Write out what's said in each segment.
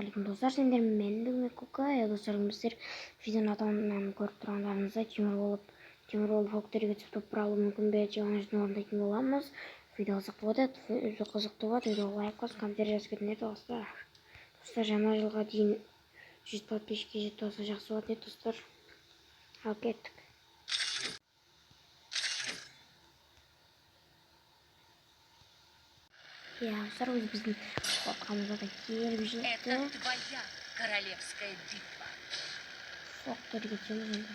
Ассалаумағалейкум достар, сендермен мен бүгін Кука. Достар, сіздер видеоның атауынан көріп тұрғандарыңыздай темір болып фоктерге түсіп топыра алу мүмкін бе челленджін орындайтын боламыз. Видео қызықты болады, видеоға лайк басып, комментарий жазып кетіңдер достар. Достар, жаңа жылға дейін 100 подписчикке жетіп алса жақсы болады еді достар. Ал кеттік. Достар, біздің қорқамызда да келіп жетті. Это твоя королевская битва. Фоктерге түсеміз енді.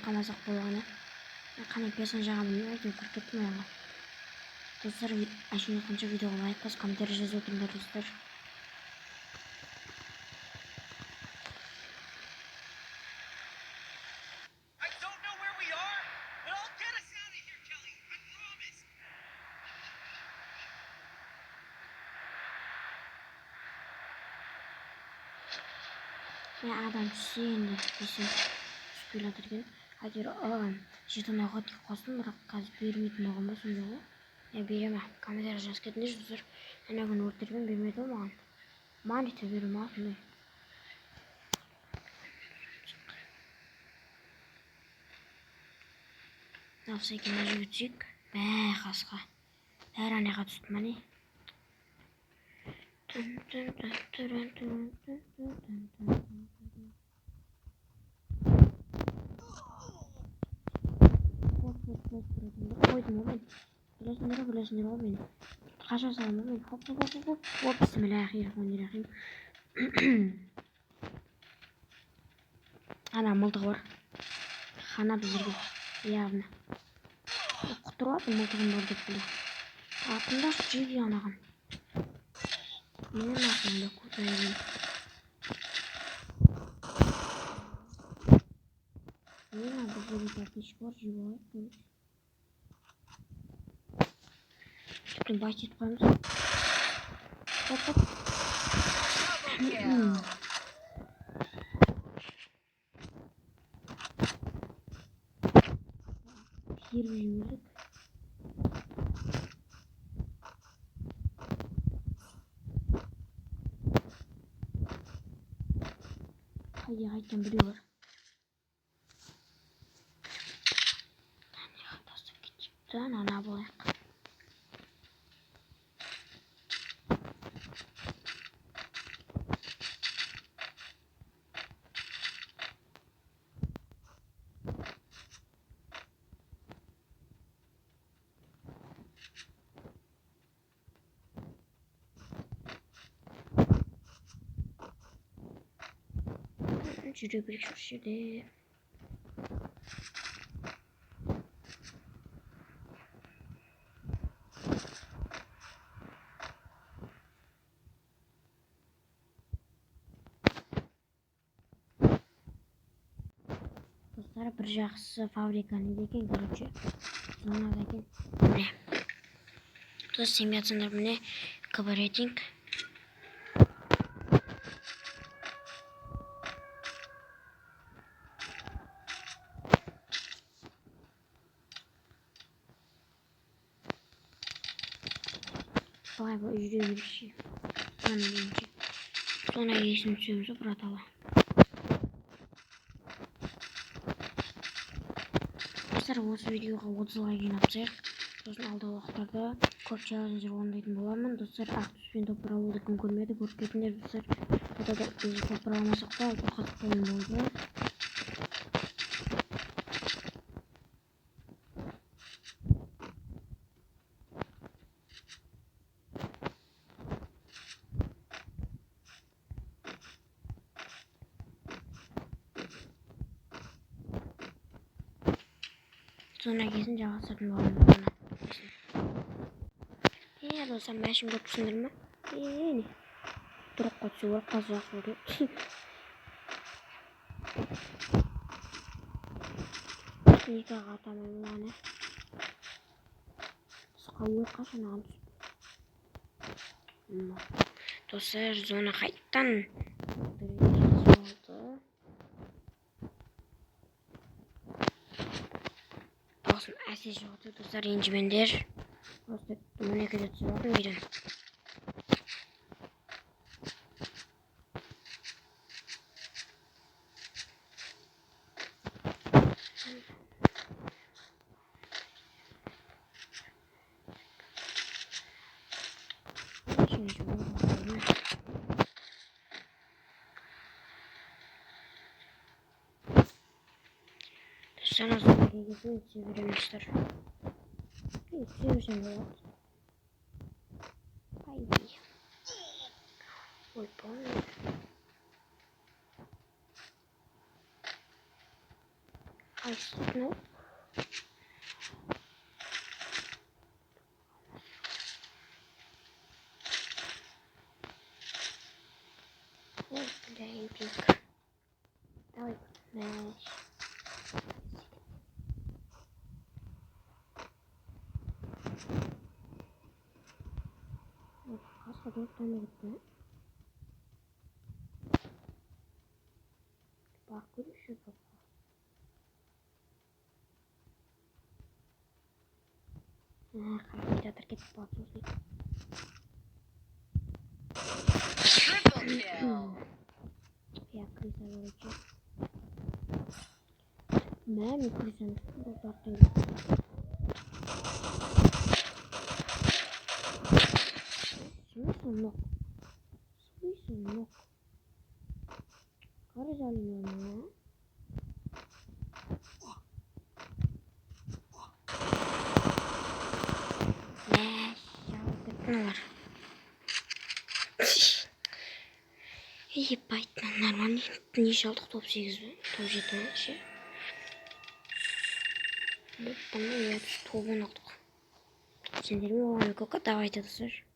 Қамасақ болғаны. Қане персон жағамын не айтып көріп кеттім аяға. Достар, ашын жатқанша видеоға лайк басып, комментарий жазып отырыңдар достар. Адам түссе енді десем түспей жатыр екен. Әйтеуір жеті ойға тек қостым, бірақ қазір бермейтін болған ба сонда ғой. Беремін. Комментарий жазып кетіңдер достар. Ана күні өрттермен бермеді ғой маған. Маған ете беру ма сондай. Алса екен мына жерге түсейік. Қасқа. Бәрі анаға түсті ма не? Қойдым ғой мен. Білесіңдер ғой мен. Қаша салым ғой мен. Хоп. Бисмиллахиррахманиррахим. Ана мылтығы бар. Хана біздерге. Явно. Құтырады мылтығым бар деп біле. Артында жеге анаған. Менің артымда көтайын. Мен біздерге подписчик бар, жеп алайық. Тіптен байт етіп қойымыз. Хоп. Первый өлік. Қайтен біреу бар. Тастап кетіпті, ана болайық. Жүре берейік сол жерде. Достар, бір жақсы фабриканы декен, короче. Зонада екен. Міне. Достар, сен жатсыңдар міне кабаретинг. Солай жүре берші. Sonra есім түсеміз бұратала. Достар, осы видеоға 30 лайк жинап тастайық. Сосын алдағы уақыттарда көп челлендждер орындайтын боламын. Достар, ақ түспен топыра алуды кім көрмеді, көріп кетіңдер достар. Фотода біз топыра алмасақ та, қатып қойын болды. Sonra kesin жалғастыратын боламын. Достар, мәшін көріп түсіндір ме? Не? Тұрыққа түсу керек, қазір жақсы болды. Никаға атамаймын ғана. Қауы қашан аған түсіп. Достар, зона қайттан. Әсет жоғыты достар, ренжімеңдер. Просто мне кажется, вот виден. Sen az önce gidip çevirmişler. Çevireceğim böyle. Haydi. Oy pardon. Ay no. Ой, бля, пик. Давай, знаешь. Aslında 4 tane gitti. Parkur şu bak. Kalau tidak terkait potong sih. Triple kill. Ya krisan lucu. Ben krisan uzaktan. Смысл ног. Смысл ног. Karıcalıyor mu? Ne var? İyi Python'lar var. Niş aldık top 8 mi? Top 7 mi? Şey. Bana evet topun aldık. Sinirimi olan koka давайте досыр.